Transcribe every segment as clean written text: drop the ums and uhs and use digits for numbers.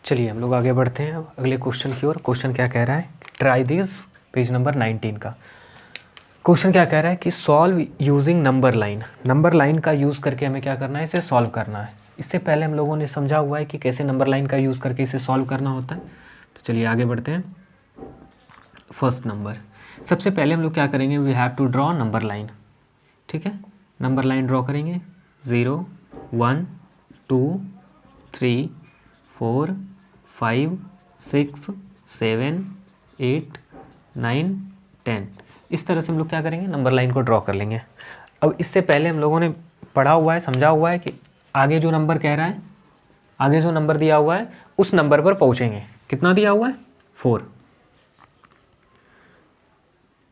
चलिए हम लोग आगे बढ़ते हैं अब अगले क्वेश्चन की ओर। क्वेश्चन क्या कह रहा है, ट्राई दिस, पेज नंबर 19 का क्वेश्चन क्या कह रहा है कि solve using number line. Number line का यूज़ करके हमें क्या करना है, इसे सॉल्व करना है। इससे पहले हम लोगों ने समझा हुआ है कि कैसे नंबर लाइन का यूज़ करके इसे सॉल्व करना होता है। तो चलिए आगे बढ़ते हैं। फर्स्ट नंबर, सबसे पहले हम लोग क्या करेंगे, we have to draw number line. ठीक है, नंबर लाइन ड्रॉ करेंगे। 0 1 2 3 4 5 6 7 8 9 10, इस तरह से हम लोग क्या करेंगे, नंबर लाइन को ड्रॉ कर लेंगे। अब इससे पहले हम लोगों ने पढ़ा हुआ है, समझा हुआ है कि आगे जो नंबर कह रहा है, आगे जो नंबर दिया हुआ है उस नंबर पर पहुंचेंगे। कितना दिया हुआ है, 4।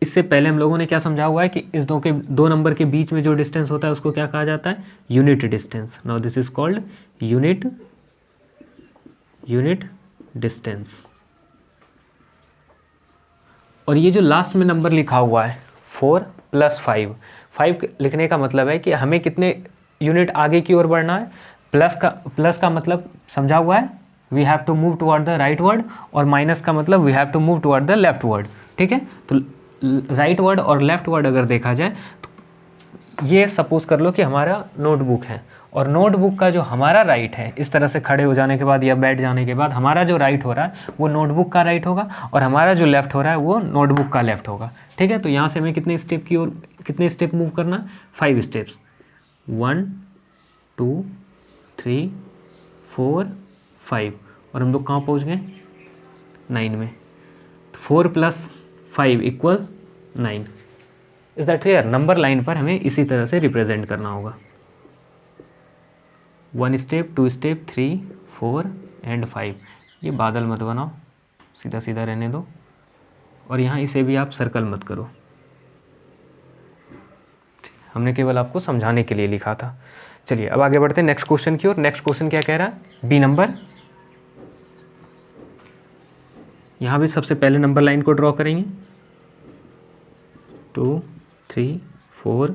इससे पहले हम लोगों ने क्या समझा हुआ है कि इस दो नंबर के बीच में जो डिस्टेंस होता है उसको क्या कहा जाता है, unit distance. Now this is called unit distance. और ये जो लास्ट में नंबर लिखा हुआ है 4 + 5 लिखने का मतलब है कि हमें कितने यूनिट आगे की ओर बढ़ना है। प्लस का मतलब समझा हुआ है, we have to move toward the right word, और माइनस का मतलब we have to move toward the left word. ठीक है, तो राइट वर्ड और लेफ्ट वर्ड अगर देखा जाए तो ये सपोज कर लो कि हमारा नोटबुक है, और नोटबुक का जो हमारा राइट है, इस तरह से खड़े हो जाने के बाद या बैठ जाने के बाद हमारा जो राइट हो रहा है वो नोटबुक का राइट होगा, और हमारा जो लेफ्ट हो रहा है वो नोटबुक का लेफ्ट होगा। ठीक है, तो यहाँ से हमें कितने स्टेप की ओर, कितने स्टेप मूव करना, 5 स्टेप्स। 1 2 3 4 5, और हम लोग कहाँ पहुँच गए, 9 में। 4 + 5 = 9। Is that clear. Number line पर हमें इसी तरह से रिप्रेजेंट करना होगा। 1 स्टेप, 2 स्टेप, 3 4 एंड 5। ये बादल मत बनाओ, सीधा सीधा रहने दो, और यहाँ इसे भी आप सर्कल मत करो। हमने केवल आपको समझाने के लिए लिखा था। चलिए अब आगे बढ़ते हैं नेक्स्ट क्वेश्चन की ओर। नेक्स्ट क्वेश्चन क्या कह रहा है, बी नंबर। यहाँ भी सबसे पहले नंबर लाइन को ड्रॉ करेंगे। 2 3 4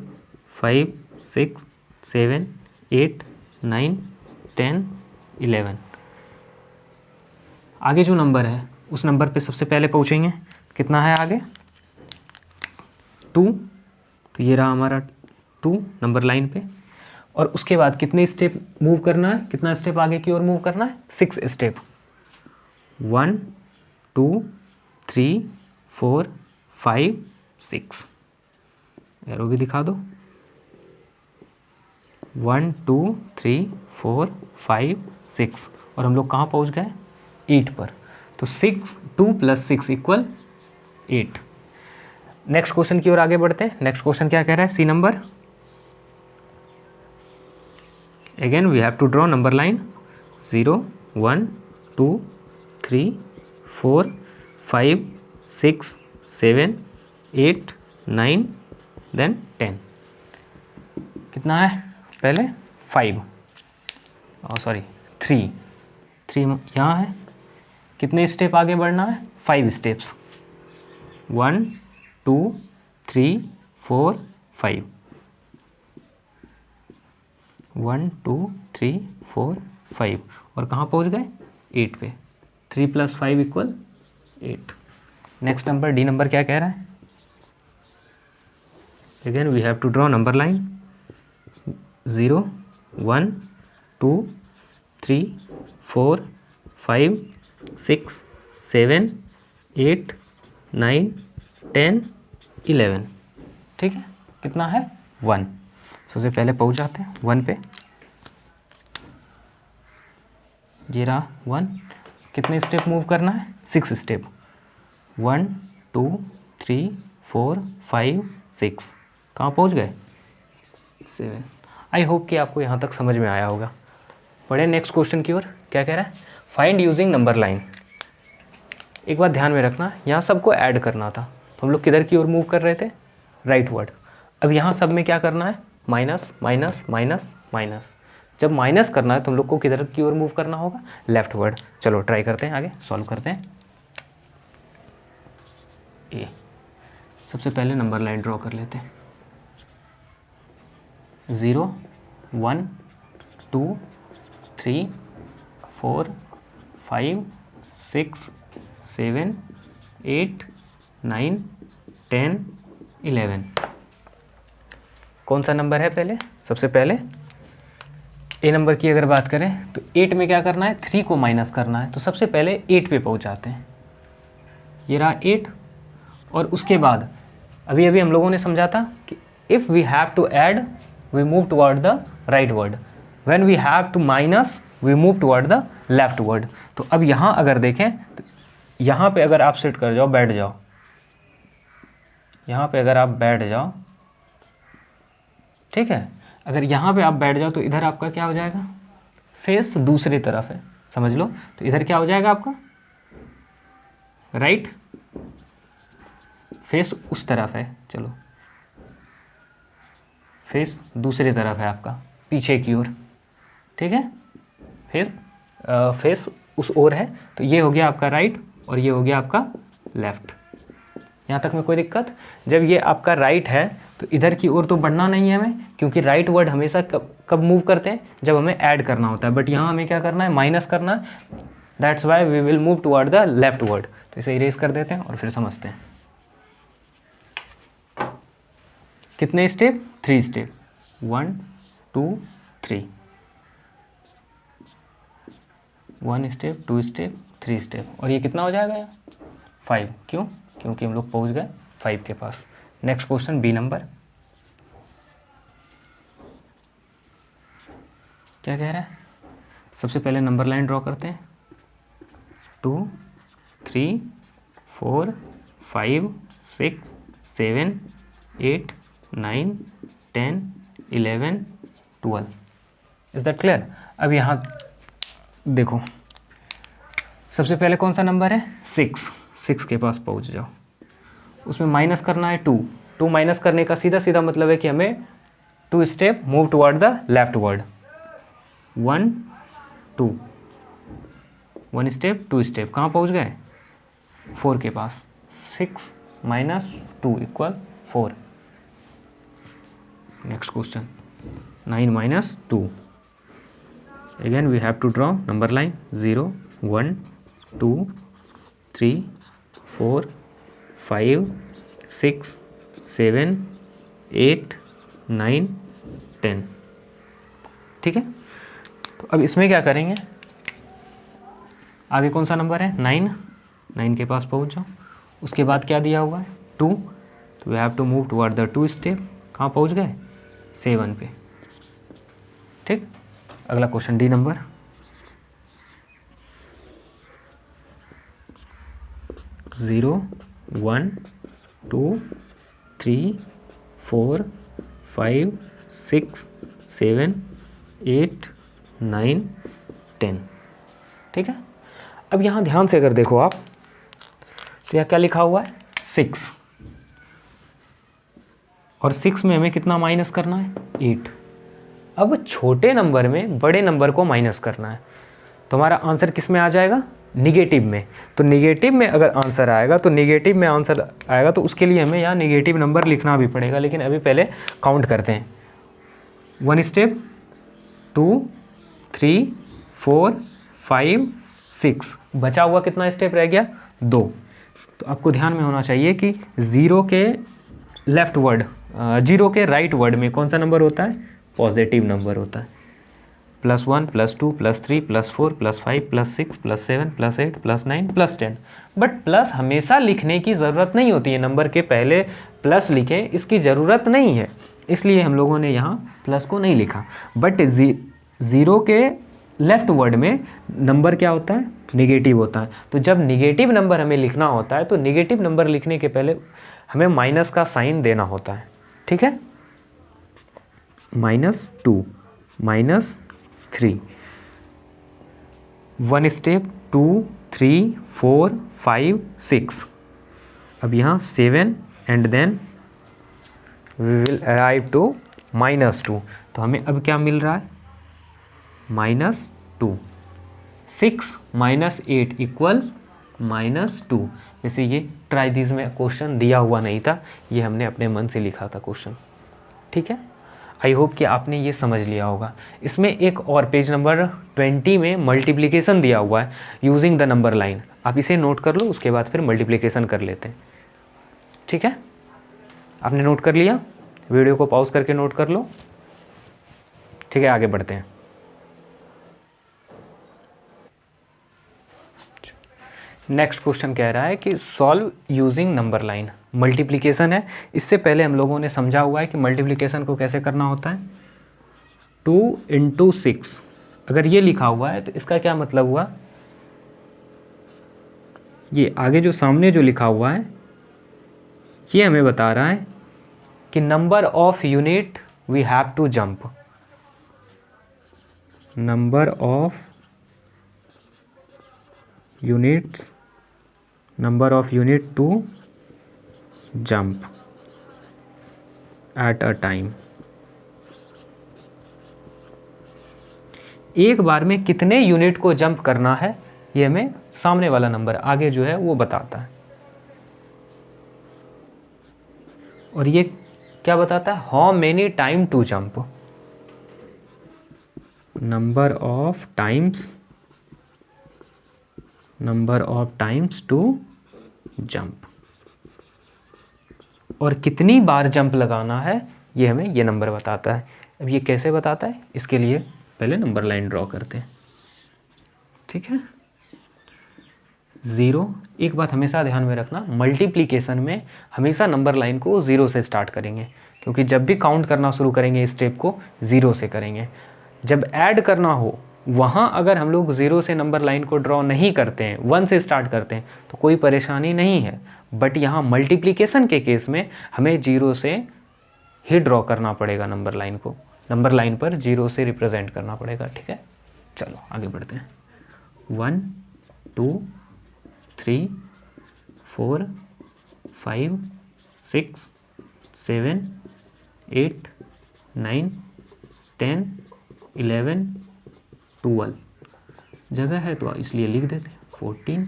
5 6 7 8 9 10 11। आगे जो नंबर है उस नंबर पे सबसे पहले पहुँचेंगे। कितना है आगे, 2। तो ये रहा हमारा 2 नंबर लाइन पे, और उसके बाद कितने स्टेप मूव करना है, कितना स्टेप आगे की ओर मूव करना है, 6 स्टेप। 1 2 3 4 5 6, एरो भी दिखा दो। 1 2 3 4 5 6, और हम लोग कहाँ पहुँच गए, 8 पर। तो 2 + 6 = 8। नेक्स्ट क्वेश्चन की ओर आगे बढ़ते हैं। नेक्स्ट क्वेश्चन क्या कह रहा है, see number. Again we have to draw number line. 0 1 2 3 4 5 6 7 8 9 then 10। कितना है पहले, 5, सॉरी 3 यहाँ है। कितने स्टेप आगे बढ़ना है, 5 स्टेप्स। 1 2 3 4 5, 1 2 3 4 5, और कहाँ पहुँच गए, 8 पे। 3 + 5 = 8। नेक्स्ट नंबर, डी नंबर क्या कह रहा है, again we have to draw number line. 0 1 2 3 4 5 6 7 8 9 10 11। ठीक है, कितना है, 1। सबसे पहले पहुंच जाते हैं 1 पे। ये रहा 1। कितने स्टेप मूव करना है, 6 स्टेप। 1 2 3 4 5 6, कहाँ पहुंच गए, 7। आई होप कि आपको यहाँ तक समझ में आया होगा। बढ़े नेक्स्ट क्वेश्चन की ओर। क्या कह रहा है, फाइंड यूजिंग नंबर लाइन। एक बात ध्यान में रखना, यहाँ सबको ऐड करना था, तो हम लोग किधर की ओर मूव कर रहे थे, राइट वर्ड। अब यहाँ सब में क्या करना है, माइनस माइनस माइनस माइनस। जब माइनस करना है तो हम लोग को किधर की ओर मूव करना होगा, लेफ्ट वर्ड। चलो ट्राई करते हैं, आगे सॉल्व करते हैं। ए, सबसे पहले नंबर लाइन ड्रॉ कर लेते हैं। 0 1 2 3 4 5 6 7 8 9 10 11। कौन सा नंबर है पहले? सबसे पहले ए नंबर की अगर बात करें तो 8 में क्या करना है, 3 को माइनस करना है। तो सबसे पहले 8 पे पहुंचाते हैं। ये रहा 8 और उसके बाद अभी अभी हम लोगों ने समझा था कि if we have to add we move toward the right word, when we have to minus we move toward the left word. तो अब यहाँ अगर देखें तो यहाँ पे अगर आप सिट कर जाओ, बैठ जाओ, यहाँ पे अगर आप बैठ जाओ, ठीक है, अगर यहाँ पे आप बैठ जाओ तो इधर आपका क्या हो जाएगा, फेस दूसरी तरफ है, समझ लो। तो इधर क्या हो जाएगा आपका, राइट, फेस उस तरफ है, चलो फेस दूसरी तरफ है आपका, पीछे की ओर, ठीक है, फेस उस ओर है। तो ये हो गया आपका राइट और ये हो गया आपका लेफ्ट। यहाँ तक में कोई दिक्कत? जब ये आपका राइट है तो इधर की ओर तो बढ़ना नहीं है हमें, क्योंकि राइट वर्ड हमेशा कब मूव करते हैं, जब हमें ऐड करना होता है। बट यहाँ हमें क्या करना है, माइनस करना है। That's why we will move toward the left word. तो इसे इरेज कर देते हैं और फिर समझते हैं। कितने step? 3 step, 1 2 3, 1 step, 2 step, 3 step, और ये कितना हो जाएगा, 5। क्यों? क्योंकि हम लोग पहुंच गए 5 के पास। नेक्स्ट क्वेश्चन बी नंबर, क्या कह रहा है? सबसे पहले नंबर लाइन ड्रॉ करते हैं। 2 3 4 5 6 7 8 9 10 11 12। Is that clear? अब यहाँ देखो, सबसे पहले कौन सा नंबर है, 6 के पास पहुँच जाओ। उसमें माइनस करना है 2 माइनस करने का सीधा सीधा मतलब है कि हमें 2 step move toward the left word. 1 2, 1 step 2 step, कहाँ पहुँच गए, 4 के पास। 6 minus 2 equal 4। Next question, 9 minus 2। Again we have to draw number line 0 1 2 3 4 5 6 7 8 9 10। ठीक है, तो अब इसमें क्या करेंगे, आगे कौन सा नंबर है, 9 के पास पहुंच जाओ। उसके बाद क्या दिया हुआ है, 2, तो we have to move toward the 2 step. कहाँ पहुंच गए, 7 पे। ठीक, अगला क्वेश्चन डी नंबर, ज़ीरो 1 2 3 4 5 6 7 8 9 10। ठीक है, अब यहाँ ध्यान से अगर देखो आप, तो यहाँ क्या लिखा हुआ है, 6, और 6 में हमें कितना माइनस करना है, 8। अब छोटे नंबर में बड़े नंबर को माइनस करना है, तो हमारा आंसर किस में आ जाएगा, निगेटिव में। तो निगेटिव में अगर आंसर आएगा, तो निगेटिव में आंसर आएगा, तो उसके लिए हमें यहाँ निगेटिव नंबर लिखना भी पड़ेगा। लेकिन अभी पहले काउंट करते हैं। 1 स्टेप, 2 3 4 5 6, बचा हुआ कितना स्टेप रह गया, 2। तो आपको ध्यान में होना चाहिए कि 0 के लेफ्ट वर्ड, 0 के राइट वर्ड में कौन सा नंबर होता है, पॉजिटिव नंबर होता है। +1 +2 +3 +4 +5 +6 +7 +8 +9 +10। बट प्लस हमेशा लिखने की ज़रूरत नहीं होती है, नंबर के पहले प्लस लिखें इसकी ज़रूरत नहीं है, इसलिए हम लोगों ने यहाँ प्लस को नहीं लिखा। बट 0 के लेफ्ट वर्ड में नंबर क्या होता है, निगेटिव होता है। तो जब निगेटिव नंबर हमें लिखना होता है, तो निगेटिव नंबर लिखने के पहले हमें माइनस का साइन देना होता है। ठीक है, -2 -3, 1 स्टेप, 2 3 4 5 6। अब यहाँ 7 and then we will arrive to -2। तो हमें अब क्या मिल रहा है, -2। 6 -8 इक्वल -2। वैसे ये ट्राई दिस में क्वेश्चन दिया हुआ नहीं था, ये हमने अपने मन से लिखा था क्वेश्चन। ठीक है, आई होप कि आपने ये समझ लिया होगा। इसमें एक और पेज नंबर 20 में मल्टीप्लिकेशन दिया हुआ है यूजिंग द नंबर लाइन। आप इसे नोट कर लो, उसके बाद फिर मल्टीप्लिकेशन कर लेते हैं। ठीक है, आपने नोट कर लिया? वीडियो को पॉज करके नोट कर लो। ठीक है, आगे बढ़ते हैं। नेक्स्ट क्वेश्चन कह रहा है कि solve using number line. Multiplication है। इससे पहले हम लोगों ने समझा हुआ है कि मल्टीप्लिकेशन को कैसे करना होता है। 2 × 6 अगर ये लिखा हुआ है तो इसका क्या मतलब हुआ, ये आगे जो सामने जो लिखा हुआ है ये हमें बता रहा है कि number of unit we have to jump, number of units, number of unit to jump at a time. एक बार में कितने यूनिट को जंप करना है ये हमें सामने वाला नंबर आगे जो है वो बताता है। और ये क्या बताता है, how many time to jump, number of times to jump, और कितनी बार जंप लगाना है ये हमें ये नंबर बताता है। अब ये कैसे बताता है, इसके लिए पहले नंबर लाइन ड्रॉ करते हैं। ठीक है, 0, एक बात हमेशा ध्यान में रखना, मल्टीप्लिकेशन में हमेशा नंबर लाइन को 0 से स्टार्ट करेंगे, क्योंकि जब भी काउंट करना शुरू करेंगे इस स्टेप को 0 से करेंगे। जब ऐड करना हो वहाँ अगर हम लोग 0 से नंबर लाइन को ड्रॉ नहीं करते हैं, 1 से स्टार्ट करते हैं तो कोई परेशानी नहीं है। बट यहाँ मल्टीप्लिकेशन के केस में हमें 0 से ही ड्रॉ करना पड़ेगा नंबर लाइन को, नंबर लाइन पर 0 से रिप्रेजेंट करना पड़ेगा। ठीक है, चलो आगे बढ़ते हैं। 1 2 3 4 5 6 7 8 9 10 11 12 जगह है तो इसलिए लिख देते हैं 14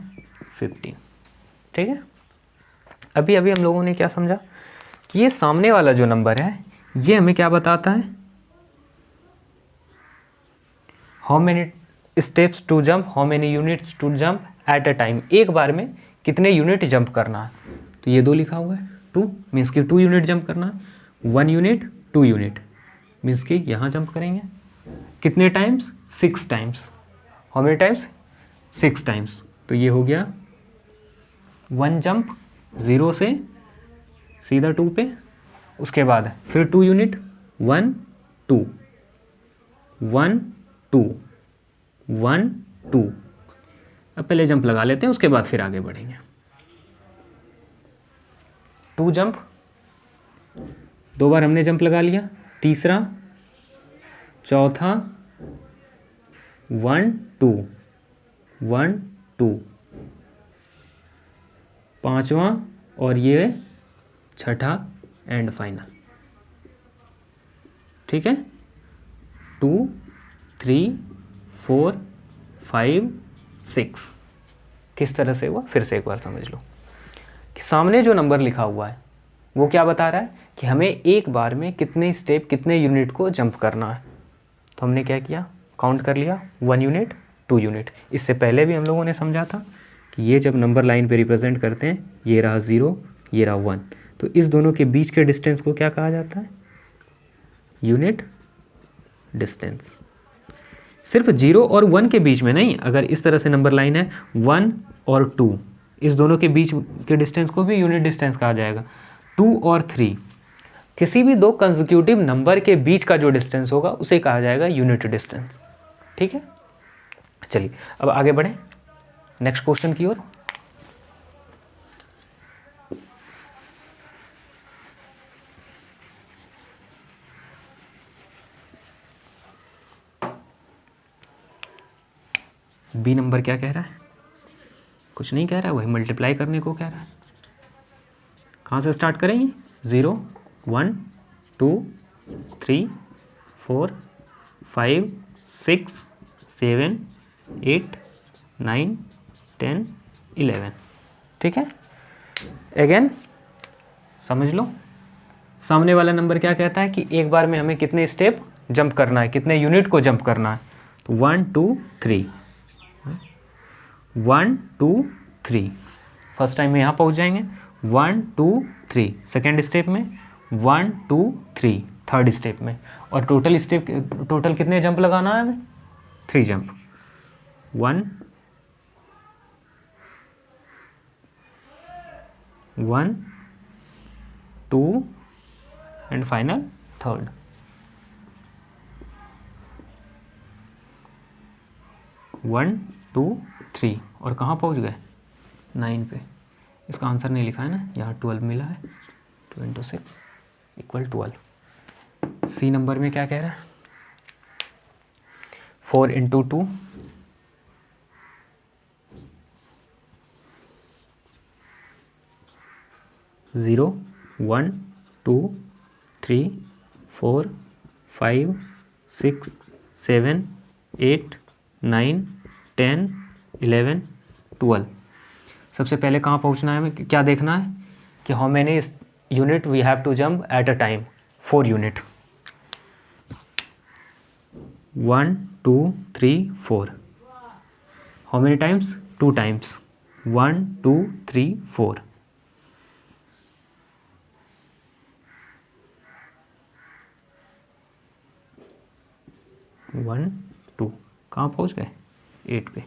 15। ठीक है, अभी हम लोगों ने क्या समझा कि ये सामने वाला जो नंबर है ये हमें क्या बताता है, how many steps to jump, how many units to jump at a time, एक बार में कितने यूनिट जंप करना है। तो ये 2 लिखा हुआ है, 2 मीन्स कि 2 यूनिट जंप करना है, 1 यूनिट 2 यूनिट मीन्स कि यहाँ जंप करेंगे कितने times, 6 times. How many times, 6 times. तो ये हो गया 1 जंप 0 से सीधा 2 पे, उसके बाद फिर 2 यूनिट 1 2 1 2 1 2। अब पहले जंप लगा लेते हैं, उसके बाद फिर आगे बढ़ेंगे। 2 जंप, 2 बार हमने जंप लगा लिया, तीसरा चौथा 1 2 1 2, पांचवा और ये छठा एंड फाइनल। ठीक है, 2 3 4 5 6। किस तरह से हुआ फिर से एक बार समझ लो कि सामने जो नंबर लिखा हुआ है वो क्या बता रहा है कि हमें एक बार में कितने स्टेप कितने यूनिट को जंप करना है। तो हमने क्या किया, काउंट कर लिया 1 यूनिट 2 यूनिट। इससे पहले भी हम लोगों ने समझा था कि ये जब नंबर लाइन पे रिप्रेजेंट करते हैं, ये रहा 0 ये रहा 1, तो इस दोनों के बीच के डिस्टेंस को क्या कहा जाता है, यूनिट डिस्टेंस। सिर्फ 0 और 1 के बीच में नहीं, अगर इस तरह से नंबर लाइन है 1 और 2, इस दोनों के बीच के डिस्टेंस को भी यूनिट डिस्टेंस कहा जाएगा। 2 और 3, किसी भी 2 कंसेक्यूटिव नंबर के बीच का जो डिस्टेंस होगा उसे कहा जाएगा यूनिट डिस्टेंस। ठीक है, चलिए अब आगे बढ़ें नेक्स्ट क्वेश्चन की ओर। बी नंबर क्या कह रहा है, कुछ नहीं कह रहा है, वही मल्टीप्लाई करने को कह रहा है। कहाँ से स्टार्ट करेंगे, 0 1 2 3 4 5 6 7 8 9 10 11। ठीक है, अगेन समझ लो, सामने वाला नंबर क्या कहता है कि एक बार में हमें कितने स्टेप जंप करना है, कितने यूनिट को जंप करना है। तो 1 2 3, 1 2 3, फर्स्ट टाइम में यहाँ पहुँच जाएंगे। 1 2 3, सेकेंड स्टेप में 1 2 3, थर्ड स्टेप में, और टोटल कितने जंप लगाना है हमें? 3 jump. 1 1 2 and final third. One two three, और कहाँ पहुँच गए? 9 पे। इसका आंसर नहीं लिखा है ना, यहाँ 12 मिला है। 2 × 6 = 12। सी नंबर में क्या कह रहा है? 4 × 2 0 1 2 3 4 5 6 7 8 9 10 11 12। सबसे पहले कहाँ पहुँचना है हमें? क्या देखना है कि how many unit we have to jump at a time? 4 unit. 1 2 3 4। How many times? 2 times. 1 2 3 4। 1 2, कहाँ पहुँच गए? 8 पे।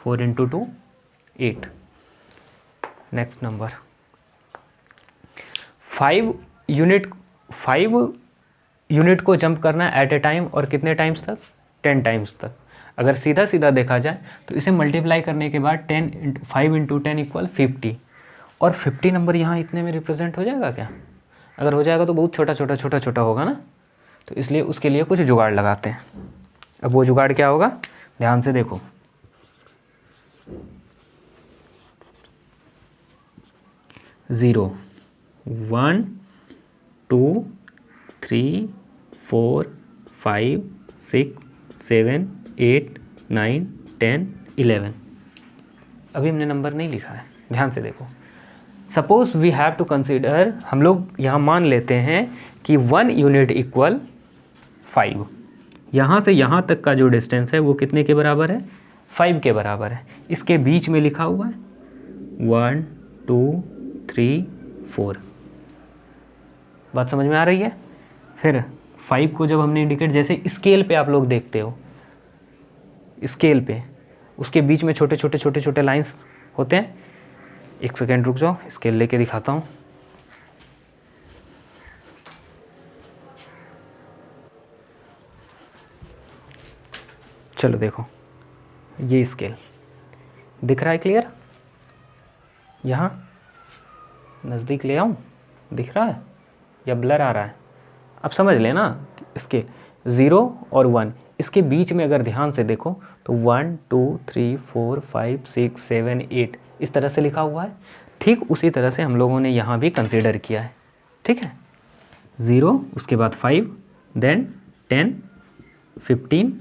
4 × 2 8। नेक्स्ट नंबर 5 यूनिट को जंप करना है एट ए टाइम, और कितने टाइम्स तक? 10 टाइम्स तक। अगर सीधा सीधा देखा जाए तो इसे मल्टीप्लाई करने के बाद 5 × 10 = 50, और 50 नंबर यहाँ इतने में रिप्रेजेंट हो जाएगा क्या? अगर हो जाएगा तो बहुत छोटा होगा ना, तो इसलिए उसके लिए कुछ जुगाड़ लगाते हैं। अब वो जुगाड़ क्या होगा? ध्यान से देखो। 0 1 2 3 4 5 6 7 8 9 10 11। अभी हमने नंबर नहीं लिखा है, ध्यान से देखो। Suppose we have to consider, हम लोग यहाँ मान लेते हैं कि 1 यूनिट = 5। यहाँ से यहाँ तक का जो डिस्टेंस है वो कितने के बराबर है? 5 के बराबर है। इसके बीच में लिखा हुआ है 1 2 3 4। बात समझ में आ रही है? फिर 5 को जब हमने इंडिकेट, जैसे स्केल पे आप लोग देखते हो, स्केल पे उसके बीच में छोटे लाइंस होते हैं। एक सेकेंड रुक जाओ, स्केल लेके दिखाता हूँ। चलो देखो, ये स्केल दिख रहा है क्लियर? यहाँ नज़दीक ले आऊँ, दिख रहा है या ब्लर आ रहा है? अब समझ लेना, स्केल 0 और 1, इसके बीच में अगर ध्यान से देखो तो 1 2 3 4 5 6 7 8 इस तरह से लिखा हुआ है। ठीक उसी तरह से हम लोगों ने यहाँ भी कंसीडर किया है। ठीक है, 0, उसके बाद 5, देन 10 15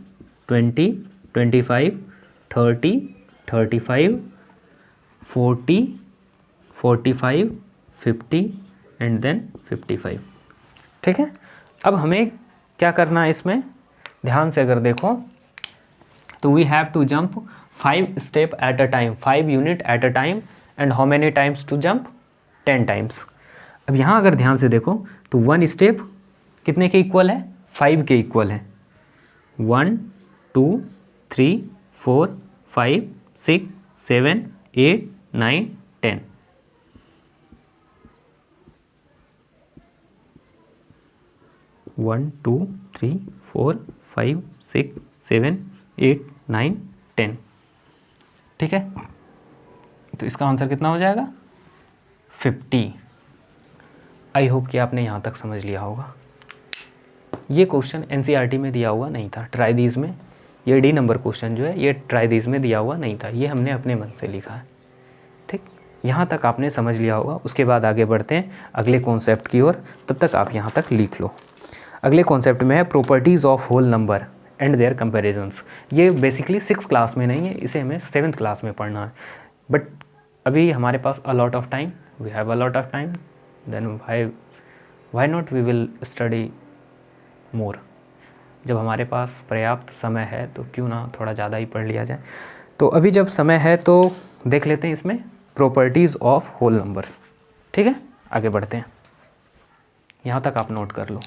20 25 30 35 40 45 50 एंड देन 55। ठीक है, अब हमें क्या करना है इसमें? ध्यान से अगर देखो तो we have to jump 5 step at a time, 5 unit at a time, and how many times to jump? 10 times. अब यहाँ अगर ध्यान से देखो तो 1 स्टेप कितने के इक्वल है? 5 के इक्वल है। 1 2 3 4 5 6 7 8 9 10। वन 2 3 4 5 6 7 8 9 10। ठीक है, तो इसका आंसर कितना हो जाएगा? 50। आई होप कि आपने यहाँ तक समझ लिया होगा। ये क्वेश्चन एनसीईआरटी में दिया हुआ नहीं था, ट्राई दीज में। ये डी नंबर क्वेश्चन जो है ये ट्राई दीज में दिया हुआ नहीं था, ये हमने अपने मन से लिखा है। ठीक, यहाँ तक आपने समझ लिया होगा। उसके बाद आगे बढ़ते हैं अगले कॉन्सेप्ट की ओर, तब तक आप यहाँ तक लिख लो। अगले कॉन्सेप्ट में है properties of whole number and their comparisons. ये बेसिकली 6th क्लास में नहीं है, इसे हमें 7th क्लास में पढ़ना है। बट अभी हमारे पास a lot of time, we have a lot of time, then why not, we will study more. जब हमारे पास पर्याप्त समय है तो क्यों ना थोड़ा ज़्यादा ही पढ़ लिया जाए। तो अभी जब समय है तो देख लेते हैं इसमें प्रॉपर्टीज़ ऑफ होल नंबर्स। ठीक है, आगे बढ़ते हैं, यहाँ तक आप नोट कर लो।